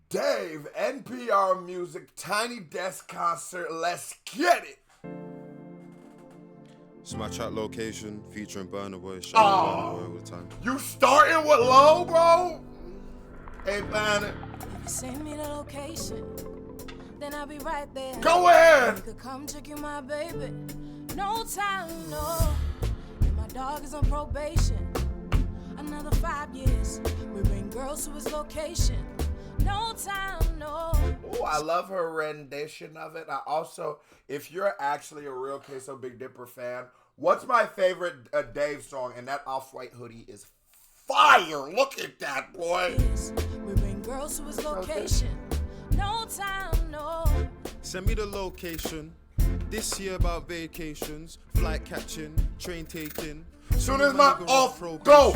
Dave, NPR Music, Tiny Desk Concert, let's get it! It's my chat location featuring Burnaboy, shout out Burnaboy all the time. You starting with low, bro? Hey, man. Send me the location, then I'll be right there. Go ahead! You could come check you, my baby. No time, no. And my dog is on probation. Another 5 years. We bring girls to his location. No time, no. Oh, I love her rendition of it. I also, if you're actually a real Queso Big Dipper fan, what's my favorite Dave song? And that Off-White hoodie is fire. Look at that, boy. We bring girls to his location. No time, no. Send me the location. This year about vacations, flight catching, train taking. Soon as my off, go!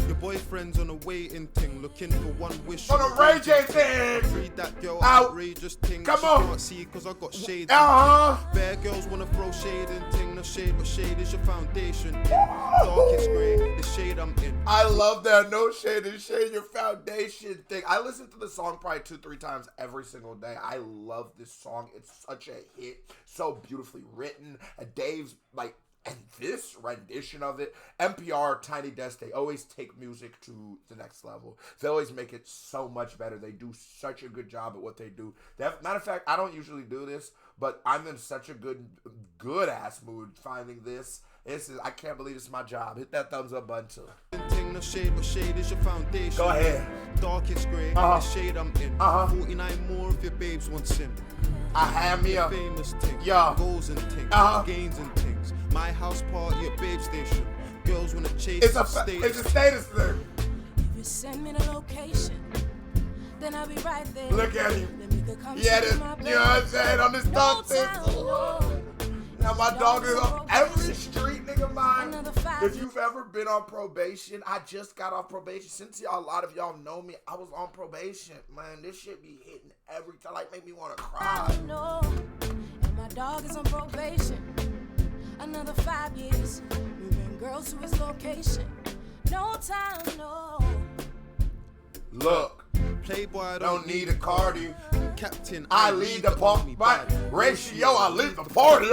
Your boyfriend's on a waiting thing, looking for one wish. On a Ray J thing! Read that girl, out. Outrageous thing. Come she on! Can't see cause I got shade. Bear girls wanna throw shade and ting. No shade, but shade is your foundation. Darkest grey, the shade I'm in. I love that no shade and shade your foundation thing. I listen to the song probably 2-3 times every single day. I love this song. It's such a hit. So beautifully written. Dave's like, and this rendition of it, NPR, Tiny Desk, they always take music to the next level. They always make it so much better. They do such a good job at what they do. Matter of fact, I don't usually do this, but I'm in such a good ass mood finding this. I can't believe it's my job. Hit that thumbs up button too. No shade, but shade is your foundation. Go ahead. Darkest grey, the shade I'm in. 49 more if your babes want sin. I have me a famous thing. Yeah. Goals and things. Gains and things. My house party at babe station. Girls wanna chase it's a status thing. If you send me the location, then I'll be right there. Look at him. Yeah, you know what I'm saying? On this dog thing. Now my dog is on every street, nigga, mine. If you've ever been on probation, I just got off probation. Since a lot of y'all know me, I was on probation. Man, this shit be hitting every time. Like, make me want to cry. And my dog is on probation. Another 5 years. We bring girls to his location. No time, no. Look. Playboy, I don't need a Cardi. Captain, I lead the party. By ratio, I lead the party.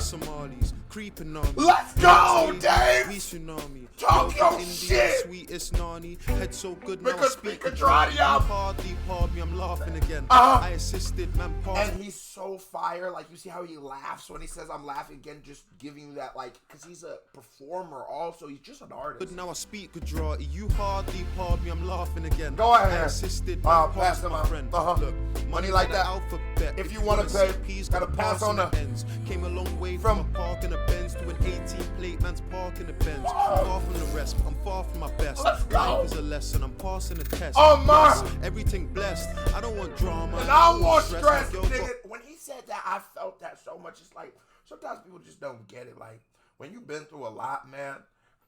Somalis creeping on me. Let's go, Dave. We tsunami. Talk your shit. Sweetest nani. Head so good now because I speak a hardly pardon me, I'm laughing again. I assisted, man. And he's so fire. Like, you see how he laughs when he says I'm laughing again, just giving you that, like, because he's a performer also. He's just an artist. But now I speak Gujarati. You hardly pardon me, I'm laughing again. Go ahead. I assisted, man. Pass to my friend. Look, money like that. Alphabet. If you want to pay, gotta pass on the ends. Came a long way from a park in a Benz to an 18 plate man's park in a Benz. I'm far from the rest, but I'm far from my best. Let's go. Life is a lesson, I'm passing a test. Oh my! Yes, everything blessed. I don't want drama. And I want stress, nigga. When he said that, I felt that so much. It's like, sometimes people just don't get it. Like, when you've been through a lot, man,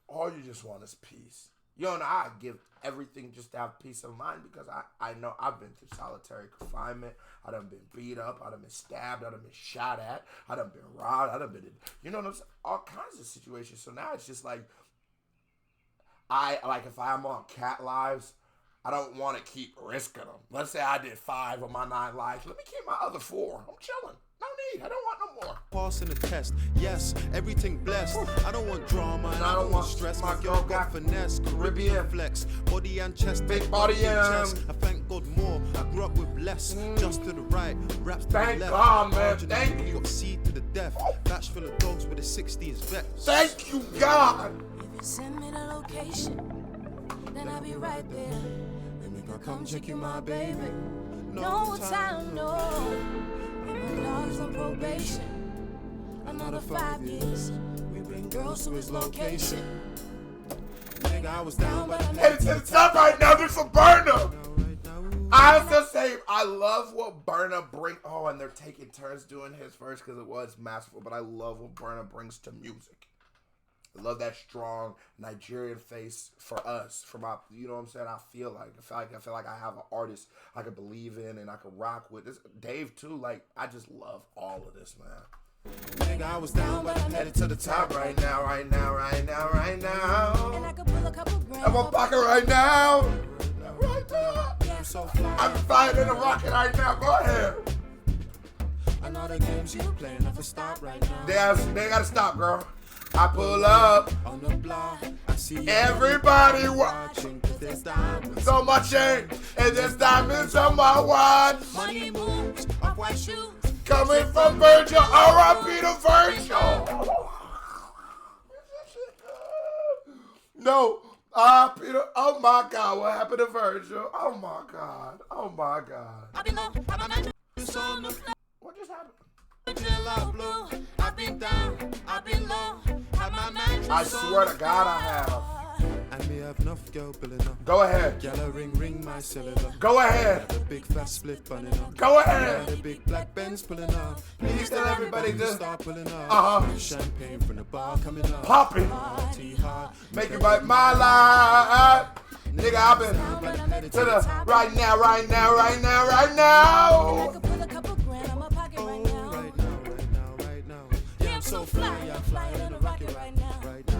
all you just want is peace. You know, I give everything just to have peace of mind because I know I've been through solitary confinement. I done been beat up. I done been stabbed. I done been shot at. I done been robbed. I done been, you know what I'm saying? All kinds of situations. So now it's just like, if I'm on Cat Lives, I don't want to keep risking them. Let's say I did 5 of my 9 lives. Let me keep my other 4. I'm chilling. No need. I don't want no more. Passing a test. Yes, everything blessed. I don't want drama and I don't want stress. My girl got finesse, Caribbean flex, body and chest, big body and chest. I thank God more. I grew up with less, just to the right, raps to thank the left. God, man. Thank you. Got C to the death. Batch full of dogs with a 60 is vet. Thank you, God. If you send me the location, then I'll be right there. Let me come check you, my baby. No time, no. And my dog's on probation. Another 5 years. We bring girls to his location. Nigga, I was down, but it's up right now. This is Burna. I have to say, I love what Burna brings. Oh, and they're taking turns doing his verse because it was masterful. But I love what Burna brings to music. I love that strong Nigerian face for us, for my, you know what I'm saying? I feel like I have an artist I could believe in and I could rock with. This Dave too, like, I just love all of this, man. Nigga, I was down, but I'm headed to the top right now. And I could pull a couple grand. I'm on pocket right now. Yeah, I'm so fly. I'm flying in a rocket right now. Go ahead. I know the games you play never stop right now. They gotta stop, girl. I pull up On the block, I see everybody watching, 'cause there's diamonds on my chain and there's diamonds on my watch. Money moves, off-white shoes. Coming from Virgil, R.I.P. to Virgil. No, Peter. Oh my God, what happened to Virgil? Oh my God. Oh my God. I've been low, I've been What just happened? I've been down, I've been low. Have my mattress I swear to God, I have. And me have enough girl billing up. Go ahead. Yellow ring my cylinder. Go ahead. The big fat split bunning up. Go ahead. The big black Benz pulling up. Please tell everybody to to start pulling up. Champagne from the bar coming up. Popping. Tea hard. Make it right my life. Nigga, I've been to the right now. I could put a couple grand on my pocket right now. Right now. Yeah, I'm so fly. I'm flying in a rocket right now. Right now.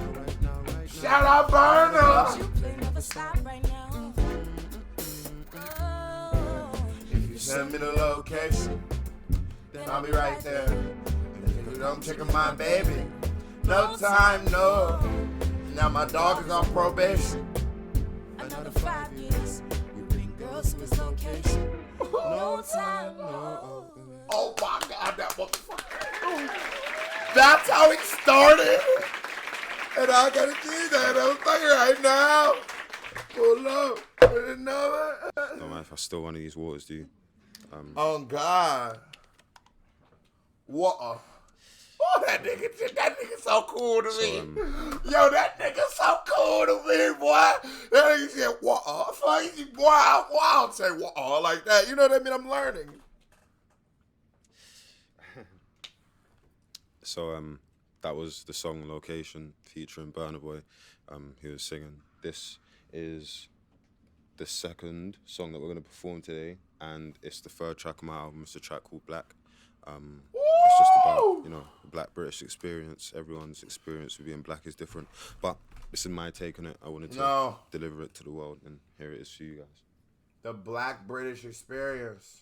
Shout out Burner. You play never stop right now. Oh. If you send me the location, then I'll be right there. And if you don't check on my baby, no time, no. Now my dog is on probation. Another 5 years. We bring girls to his location. No time, no. Oh my God, that motherfucker. That's how it started. And I gotta see that. I'm fucking right now. Pull up. I didn't know it. Don't mind if I steal one of these waters, do you? Oh God. What? Oh, that nigga so cool to me. Yo, that nigga so cool to me, boy. That nigga said, what? Boy, I don't say what like that. You know what I mean? I'm learning. So that was the song Location featuring Burnaboy, who was singing. This is the second song that we're going to perform today, and it's the third track on my album. It's a track called Black. It's just about, the Black British experience. Everyone's experience of being black is different. But this is my take on it. I wanted to deliver it to the world, and here it is for you guys. The Black British experience.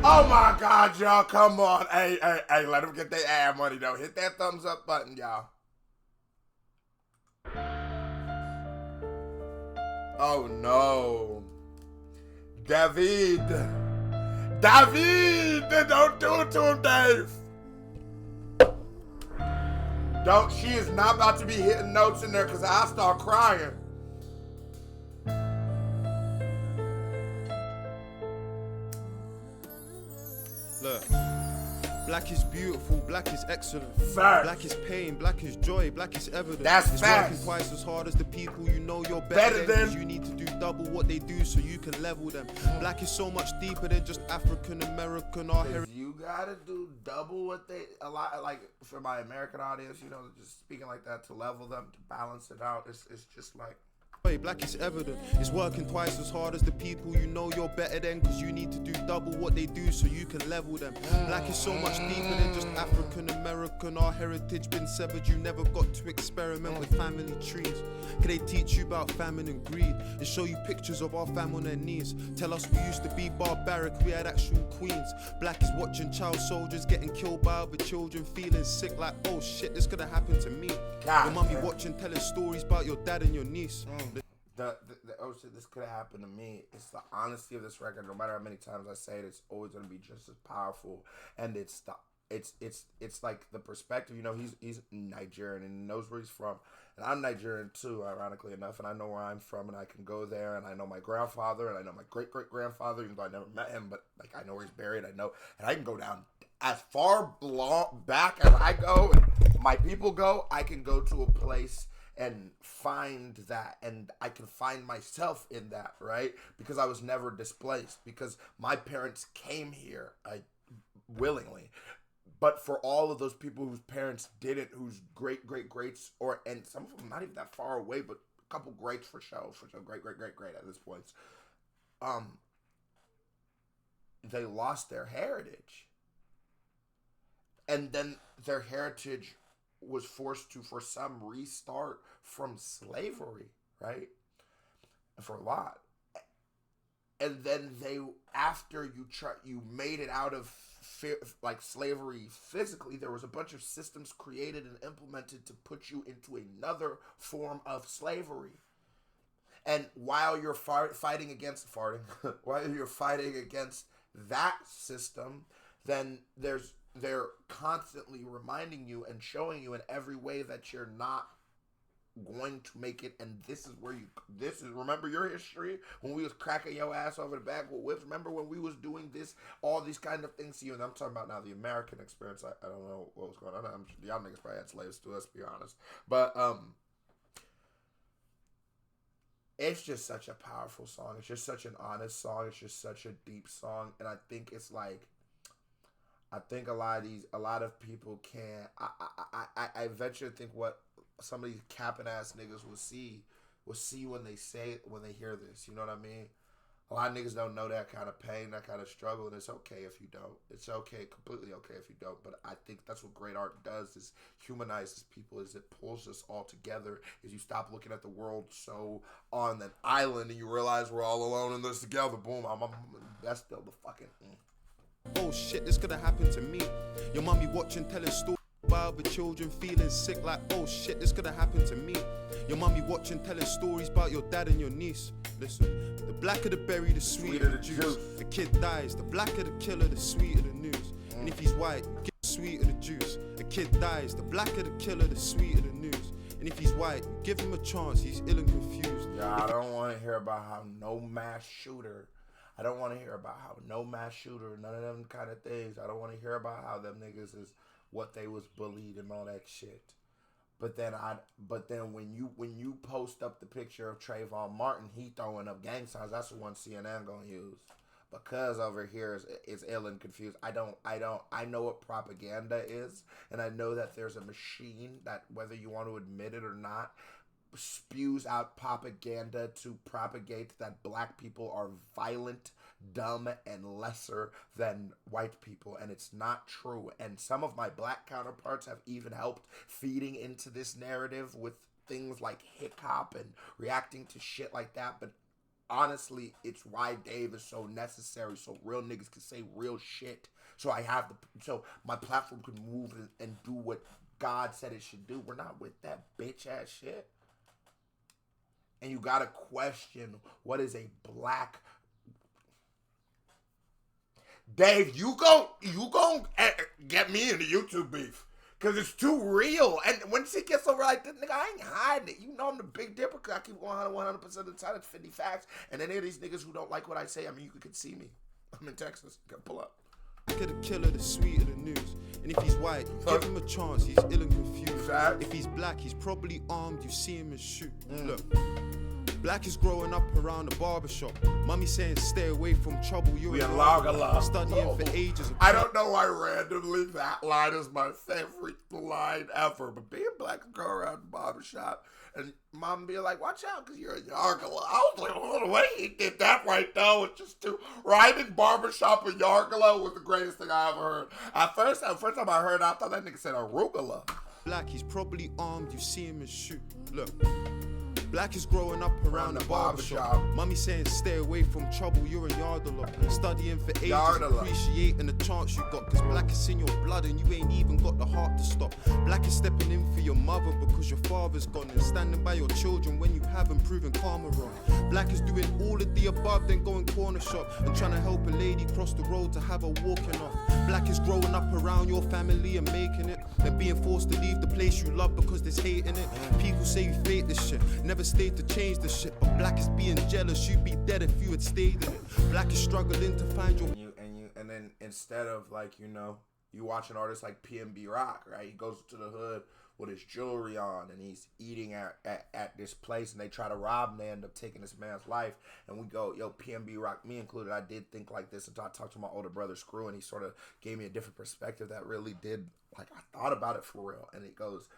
Oh my God, y'all, come on. Hey, let them get their ad money, though. Hit that thumbs up button, y'all. Oh, no. David, don't do it to him, Dave. She is not about to be hitting notes in there because I start crying. Look, black is beautiful, black is excellent. Facts. Black is pain, black is joy, black is evidence. That's it's facts. working twice as hard as the people you know you're better than. You need to do double what they do so you can level them. Black is so much deeper than just African American or heritage. You gotta do double what they, a lot, like for my American audience, just speaking like that to level them, to balance it out. It's just like, Black is evident. It's working twice as hard as the people you know you're better than, cause you need to do double what they do so you can level them. Black is so much deeper than just African American. Our heritage been severed. You never got to experiment with family trees. Can they teach you about famine and greed and show you pictures of our fam on their knees? Tell us we used to be barbaric, we had actual queens. Black is watching child soldiers getting killed by other children, feeling sick like, oh shit, this could have happened to me. Your mummy watching, telling stories about your dad and your niece. Oh shit, this could have happened to me. It's the honesty of this record. No matter how many times I say it, it's always gonna be just as powerful. And it's like the perspective. He's Nigerian and he knows where he's from, and I'm Nigerian too, ironically enough. And I know where I'm from, and I can go there, and I know my grandfather, and I know my great grandfather, even though I never met him, but like I know where he's buried. I know, and I can go down as far back as I go, and my people go. I can go to a place and find that, and I can find myself in that, right? Because I was never displaced, because my parents came here willingly. But for all of those people whose parents didn't, whose greats, and some of them not even that far away, but a couple greats for sure, great at this point, they lost their heritage. And then their heritage was forced to, for some, restart from slavery, right? For a lot. and then after you made it out of like slavery physically, there was a bunch of systems created and implemented to put you into another form of slavery. And while you're fighting against while you're fighting against that system, then they're constantly reminding you and showing you in every way that you're not going to make it, and remember your history when we was cracking your ass over the back with whips. Remember when we was doing all these kind of things to you? And I'm talking about now the American experience. I don't know what was going on. Y'all niggas probably had slaves too, let's be honest. But it's just such a powerful song. It's just such an honest song. It's just such a deep song, and I think it's like, I think a lot of people can't. I venture to think what some of these capping ass niggas will see when they hear this. You know what I mean? A lot of niggas don't know that kind of pain, that kind of struggle, and it's okay if you don't. It's okay, completely okay if you don't. But I think that's what great art does, is humanizes people, is it pulls us all together, is you stop looking at the world so on an island and you realize we're all alone in this together. Boom, that's still the fucking... Oh shit, this coulda happened to me. Your mommy watching, telling stories about the children feeling sick, like, oh shit, this coulda happened to me. Your mommy watching, telling stories about your dad and your niece. Listen, the blacker the berry, the sweeter the juice. The kid dies, the blacker the killer, the sweeter the news. And if he's white, you give the sweeter the juice. The kid dies, the blacker the killer, the sweeter the news. And if he's white, you give him a chance, he's ill and confused. Yeah, I don't want to hear about how no mass shooter, none of them kind of things. I don't want to hear about how them niggas is what they was bullied and all that shit. But then when you post up the picture of Trayvon Martin, he throwing up gang signs, that's the one CNN gonna use. Because over here is ill and confused. I know what propaganda is, and I know that there's a machine that, whether you want to admit it or not, spews out propaganda to propagate that black people are violent, dumb, and lesser than white people, and it's not true. And some of my black counterparts have even helped feeding into this narrative with things like hip hop and reacting to shit like that. But honestly, it's why Dave is so necessary, so real niggas can say real shit, so my platform can move and do what God said it should do. We're not with that bitch ass shit. And you gotta question, what is a black... Dave, you gon' get me into YouTube beef, cause it's too real. And once it gets over like this, nigga, I ain't hiding it. You know I'm the Big Dipper, cause I keep 100% of the time. It's 50 facts. And any of these niggas who don't like what I say, I mean, you could see me. I'm in Texas. Go pull up. The killer, the sweeter the news. And if he's white, give him a chance, he's ill and confused. If he's black, he's probably armed, you see him and shoot. Look, black is growing up around the barbershop. Mommy saying stay away from trouble, you're in log studying for ages. I don't know why randomly that line is my favorite line ever, but being black and go around the barbershop and mom be like, watch out, because you're a Yargala. I was like, oh, the way he did that right now, it's just too... Rhyming barbershop and Yargala was the greatest thing I ever heard. At first time I heard it, I thought that nigga said arugula. Black, he's probably armed, you see him and shoot. Look, black is growing up around the barbershop. Mommy saying stay away from trouble, you're in Yardala. Studying for ages, appreciating the chance you got. Cause black is in your blood and you ain't even got the heart to stop. Black is stepping in for your mother because your father's gone. And standing by your children when you haven't proven karma wrong. Black is doing all of the above, then going corner shop. And trying to help a lady cross the road to have her walking off. Black is growing up around your family and making it. And being forced to leave the place you love because there's hate in it. People say you fake this shit, never stayed to change the shit. But black is being jealous, you'd be dead if you had stayed in it. Black is struggling to find your... And then instead of like, you know, you watch an artist like PNB Rock, right? He goes to the hood with his jewelry on and he's eating at this place and they try to rob him. They end up taking this man's life. And we go, yo, PNB Rock, me included, I did think like this until I talked to my older brother Screw and he sort of gave me a different perspective that really did, like, I thought about it for real. And it goes,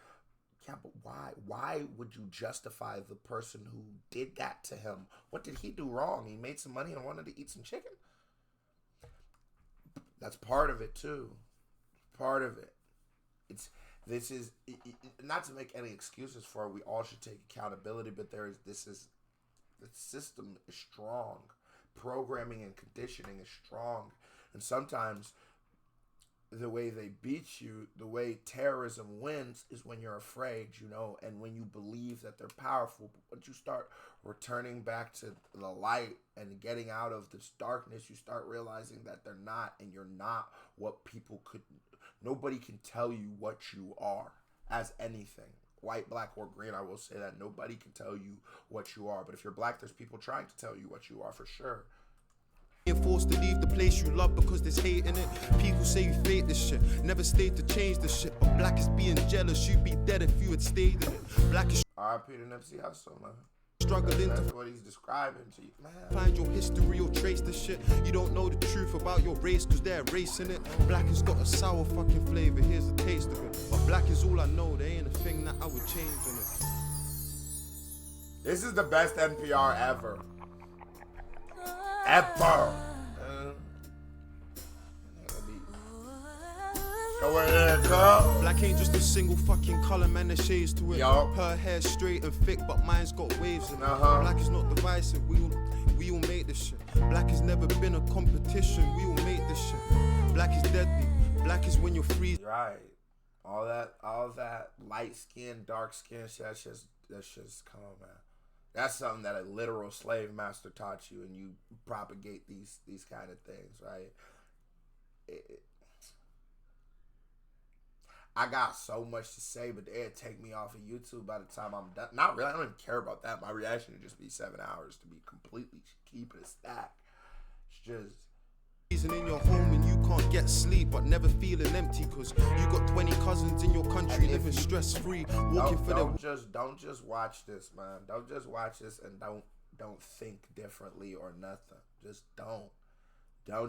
yeah, but why would you justify the person who did that to him? What did he do wrong? He made some money and wanted to eat some chicken? That's part of it too. Part of it. This is not to make any excuses for it. We all should take accountability, but the system is strong. programming and conditioning is strong. And sometimes the way they beat you, the way terrorism wins is when you're afraid, you know, and when you believe that they're powerful. But once you start returning back to the light and getting out of this darkness, you start realizing that they're not, and you're not what people could. Nobody can tell you what you are as anything. White, black, or green, I will say that nobody can tell you what you are. But if you're black, there's people trying to tell you what you are for sure. Being forced to leave the place you love because there's hate in it. People say you fake this shit, never stayed to change the shit. But black is being jealous, you'd be dead if you had stayed in it. Black is R.I.P. to Nipsey Hussle, man. struggling That's to what he's describing to you, man. find your history or trace the shit. You don't know the truth about your race cause they're erasing it. Black has got a sour fucking flavor, here's a taste of it. But black is all I know, there ain't a thing that I would change in it. This is the best NPR ever. Ever. Go ahead, girl. Black ain't just a single fucking color, man, there's shades to it. Yo. Her hair's straight and thick, but mine's got waves in it. Uh-huh. Black is not divisive, we all make this shit. Black has never been a competition, we all make this shit. Black is deadly, black is when you're free. Right. All that light skin, dark skin, that's just come on, man. That's something that a literal slave master taught you, and you propagate these kind of things, right? I got so much to say, but it'd take me off of YouTube by the time I'm done. Not really. I don't even care about that. My reaction would just be 7 hours to be completely keeping it stacked. It's just. In your home and you can't get sleep, but never feeling empty cause you got 20 cousins in your country living stress-free, walking for don't just watch this, man. Don't just watch this and don't think differently or nothing. Just don't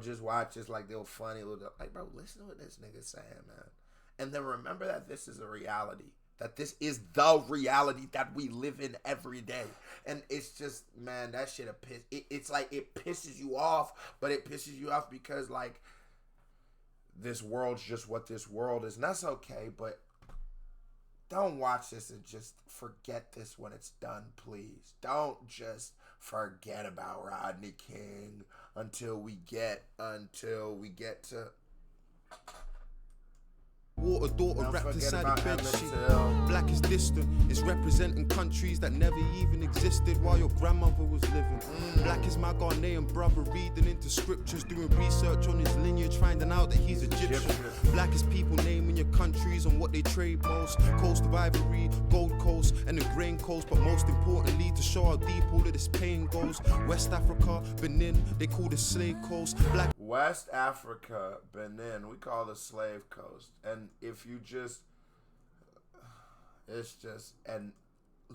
just watch this like they're funny little, like, bro, listen to what this nigga's saying, man. And then remember that this is a reality. That this is the reality that we live in every day. And it's just, man, that shit it's like it pisses you off, but it pisses you off because, like, this world's just what this world is. And that's okay, but don't watch this and just forget this when it's done, please. Don't just forget about Rodney King until we get to... Water daughter Don't wrapped forget inside about a bed Emmett sheet. Till. Black is distant, it's representing countries that never even existed while your grandmother was living. Black is my Ghanaian brother reading into scriptures, doing research on his lineage, finding out that he's Egyptian. Black is people naming your countries on what they trade most. Coast of Ivory, Gold Coast, and the Grain Coast. But most importantly, to show how deep all of this pain goes. West Africa, Benin, they call the Slave Coast. Black West Africa, Benin, we call the Slave Coast. And if you just, it's just, and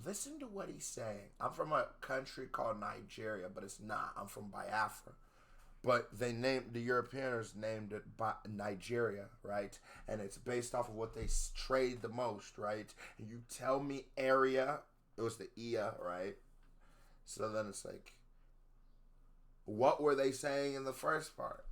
listen to what he's saying. I'm from a country called Nigeria, but it's not. I'm from Biafra. But the Europeans named it Nigeria, right? And it's based off of what they trade the most, right? And you tell me area, it was the Ia, right? So then it's like, what were they saying in the first part?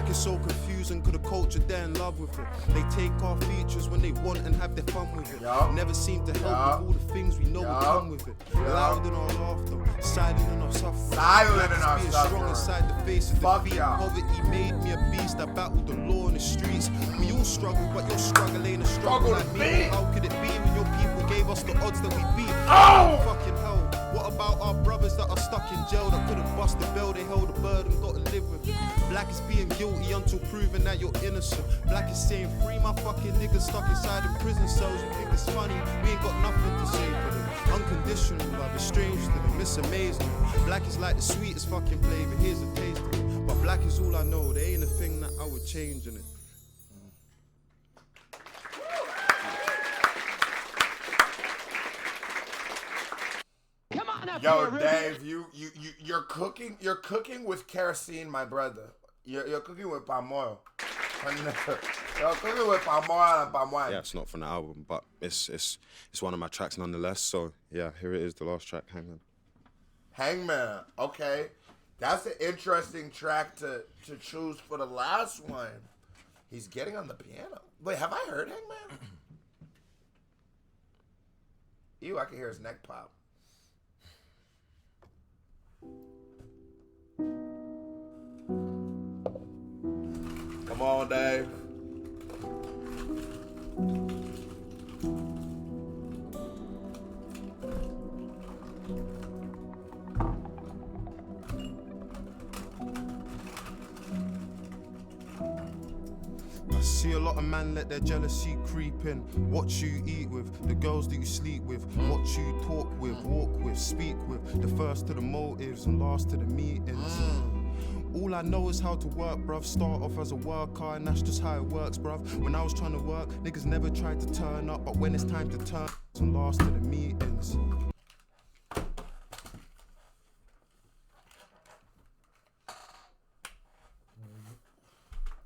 It's so confusing, cause the culture they're in love with it. They take our features when they want and have their fun with it. Yup. Never seem to help with all the things we know will come with it. Loud in our laughter, silent in our suffering. Silent in our Being suffering. strong inside the face of Fuck defeat. y'all. Poverty made me a beast. I battled the law in the streets. We all struggle, but your struggle ain't a struggle like me. How could it be when your people gave us the odds that we beat? Oh! Fucking hell. What about our brothers that are stuck in jail that couldn't bust the bell? They held the burden, got to live with it. Black is being guilty until proven that you're innocent. Black is saying free my fucking niggas stuck inside the prison cells. You think it's funny? We ain't got nothing to say for them. Unconditional love is strange to them, it's amazing. Black is like the sweetest fucking flavor, here's a taste of it. But black is all I know, there ain't a thing that I would change in it. Yo, Dave, you're cooking with kerosene, my brother. You're cooking with palm oil. You're cooking with palm oil and palm wine. Yeah, it's not from the album, but it's one of my tracks nonetheless. So yeah, here it is, the last track, Hangman. Hangman, okay. That's an interesting track to choose for the last one. He's getting on the piano. Wait, have I heard Hangman? Ew, I can hear his neck pop. Come on, Dave. I see a lot of man let their jealousy creep in. What you eat with, the girls that you sleep with, what you talk with, walk with, speak with. The first to the motives and last to the meetings. All I know is how to work, bruv. Start off as a worker and that's just how it works, bruv. When I was trying to work, niggas never tried to turn up, but when it's time to turn, and last to the meetings.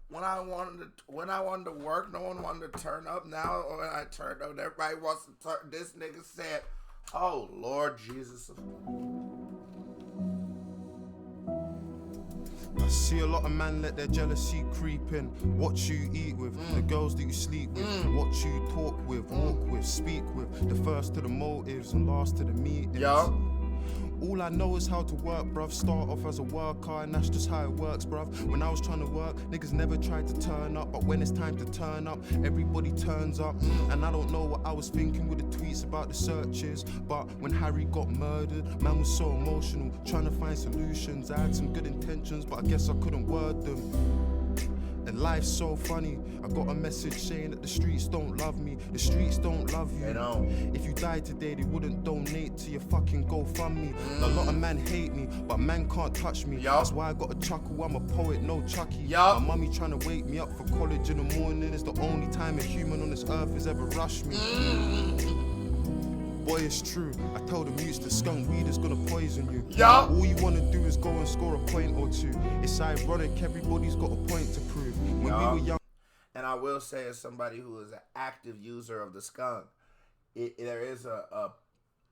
When I wanted to work, no one wanted to turn up. Now when I turned up, everybody wants to turn. This nigga said, "Oh Lord Jesus." I see a lot of man let their jealousy creep in. What you eat with, the girls that you sleep with, what you talk with, walk with, speak with. The first to the motives and last to the meetings. Yo. All I know is how to work, bruv. Start off as a worker and that's just how it works, bruv. When I was trying to work, niggas never tried to turn up, but when it's time to turn up, everybody turns up. And I don't know what I was thinking with the tweets about the searches, but when Harry got murdered, man was so emotional, trying to find solutions. I had some good intentions, but I guess I couldn't word them. And life's so funny. I got a message saying that the streets don't love me. The streets don't love you. They don't. If you died today, they wouldn't donate to your fucking GoFundMe. A lot of men hate me, but man can't touch me. Yup. That's why I got a chuckle. I'm a poet, no Chucky. Yup. My mummy trying to wake me up for college in the morning. It's the only time a human on this earth has ever rushed me. Boy, it's true. I told the mutes that skunk weed is gonna poison you. Yup. All you wanna do is go and score a point or two. It's ironic, everybody's got a point to prove. When we were young. And I will say, as somebody who is an active user of the skunk, there is a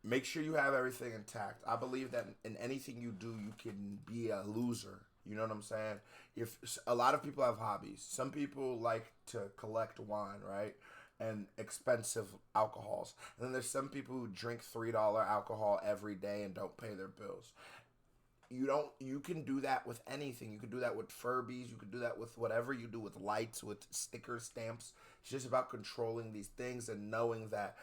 make sure you have everything intact. I believe that in anything you do, you can be a loser. You know what I'm saying? If a lot of people have hobbies, some people like to collect wine, right? And expensive alcohols. And then there's some people who drink $3 alcohol every day and don't pay their bills. You can do that with anything. You can do that with Furbies. You can do that with whatever you do with lights, with sticker stamps. It's just about controlling these things and knowing that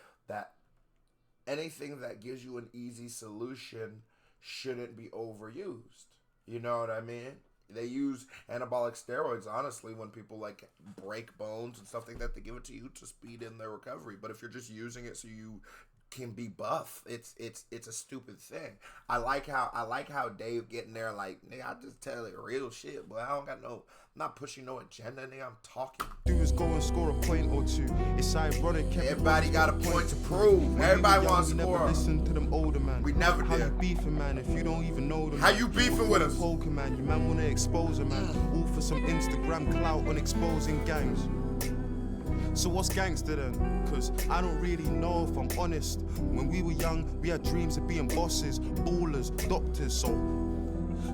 anything that gives you an easy solution shouldn't be overused. You know what I mean? They use anabolic steroids, honestly, when people like break bones and stuff like that. They give it to you to speed in their recovery. But if you're just using it so you can be buff, it's a stupid thing. I like how Dave getting there like, nigga, I just tell it real shit, but I don't got no, I'm not pushing no agenda, nigga. I'm talking. Do is go and score a point or two. It's ironic. Everybody got a point to prove. Everybody wants to score. Never listen to them older man. We never How did. you beefing, man, if you don't even know them? How you beefing with us? Poker, man. You man wanna expose a man. All for some Instagram clout on exposing gangs. So what's gangster then? Cause I don't really know if I'm honest. When we were young, we had dreams of being bosses, ballers, doctors,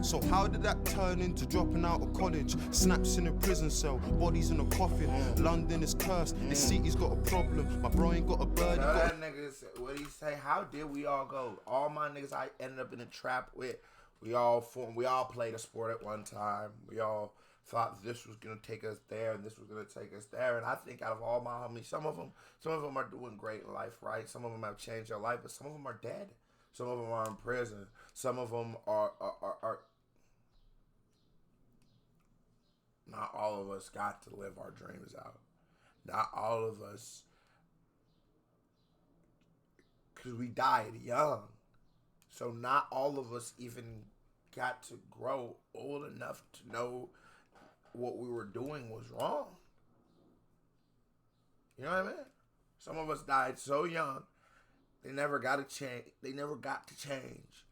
so how did that turn into dropping out of college? Snaps in a prison cell, bodies in a coffin. London is cursed, this city's got a problem. My bro ain't got a bird. That nigga said, what he say? How did we all go? All my niggas I ended up in a trap with. We all played a sport at one time. We all thought this was gonna take us there and this was gonna take us there. And I think out of all my homies, some of them are doing great in life, right? Some of them have changed their life, but some of them are dead. Some of them are in prison. Some of them are. Not all of us got to live our dreams out. Not all of us, because we died young. So not all of us even got to grow old enough to know what we were doing was wrong. You know what I mean? Some of us died so young, they never got to change. They never got to change.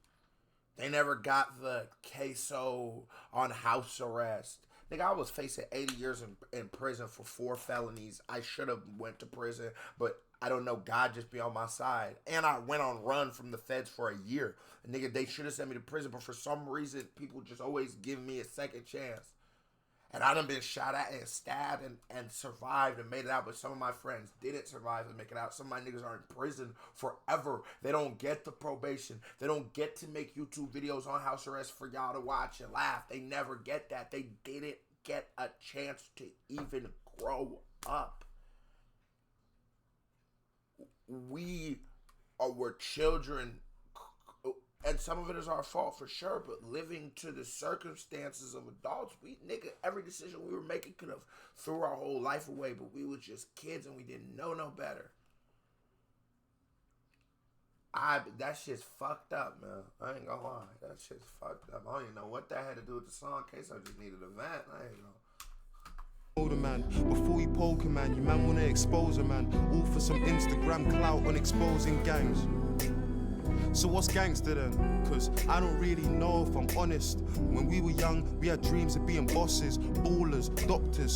They never got the queso on house arrest. Nigga, I was facing 80 years in prison for 4 felonies. I should have went to prison, but I don't know. God just be on my side. And I went on run from the feds for a year. And nigga, they should have sent me to prison, but for some reason, people just always give me a second chance. And I done been shot at and stabbed and survived and made it out. But some of my friends didn't survive and make it out. Some of my niggas are in prison forever. They don't get the probation. They don't get to make YouTube videos on house arrest for y'all to watch and laugh. They never get that. They didn't get a chance to even grow up. We're children, and some of it is our fault for sure, but living to the circumstances of adults, every decision we were making could have threw our whole life away, but we were just kids and we didn't know no better. That shit's fucked up, man. I ain't gonna lie. That shit's fucked up. I don't even know what that had to do with the song. In case I just needed a vent. I ain't know. Older man, before you poke a man, you man wanna expose a man. All for some Instagram clout on exposing gangs. So what's gangster then? Cause I don't really know if I'm honest. When we were young, we had dreams of being bosses, ballers, doctors,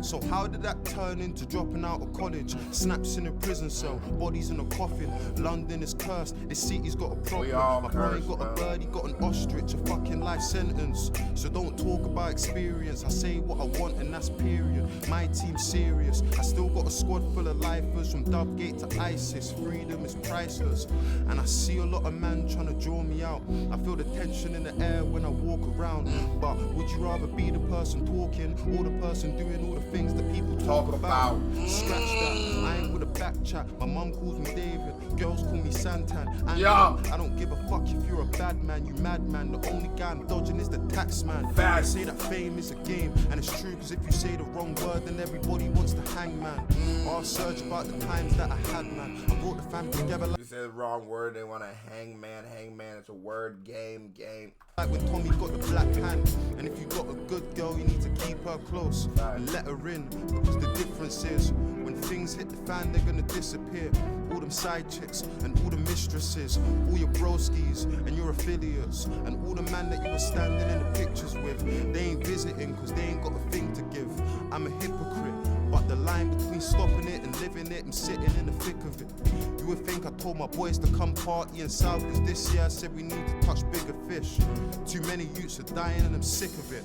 So how did that turn into dropping out of college? Snaps in a prison cell, bodies in a coffin. London is cursed, this city's got a problem. My boy got a bird, he got an ostrich, a fucking life sentence. So don't talk about experience, I say what I want and that's period. My team's serious, I still got a squad full of lifers. From Dubgate to ISIS, freedom is priceless. And I see a lot of men trying to draw me out. I feel the tension in the air when I walk around. But would you rather be the person talking or the person doing all the things that people talk about? Scratch that, I ain't with a back chat. My mum calls me David, girls call me Santan. And I don't give a fuck if you're a bad man, you madman. The only guy I'm dodging is the tax man. They say that fame is a game, and it's true, cause if you say the wrong word, then everybody wants to hang man. I'll search about the times that I had, man. I brought the fam together like... You say the wrong word, they want to hang man. It's a word game. Like when Tommy got the black hand, and if you got a good girl, you need to keep her close and let her in, because the difference is when things hit the fan, they're gonna disappear. All them side chicks and all the mistresses, all your broskies and your affiliates, and all the man that you were standing in the pictures with, they ain't visiting because they ain't got a thing to give. I'm a hypocrite, but the line between stopping it and living it, I'm sitting in the thick of it. You would think I told my boys to come party in South, cause this year I said we need to touch bigger fish. Too many youths are dying and I'm sick of it.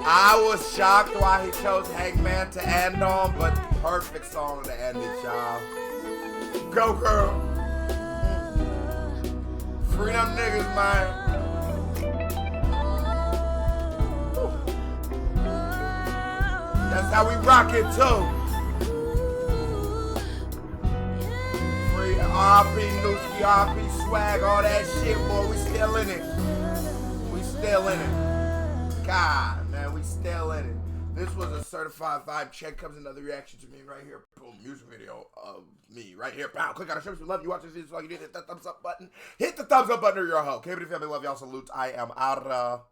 I was shocked why he chose Hangman to end on, but perfect song to end it, y'all. Go, girl. Free them niggas, man. That's how we rock it, too. Free RP Nooski, RP Swag, all that shit, boy. We still in it. God, man, we still in it. This was a certified vibe check. Comes another reaction to me right here. Boom, music video of me right here. Pow, click on the show if you love. You watch this video, so you need to hit that thumbs up button. Hit the thumbs up button or you're a hoe. K-Beauty family, love y'all. Salute. I am out.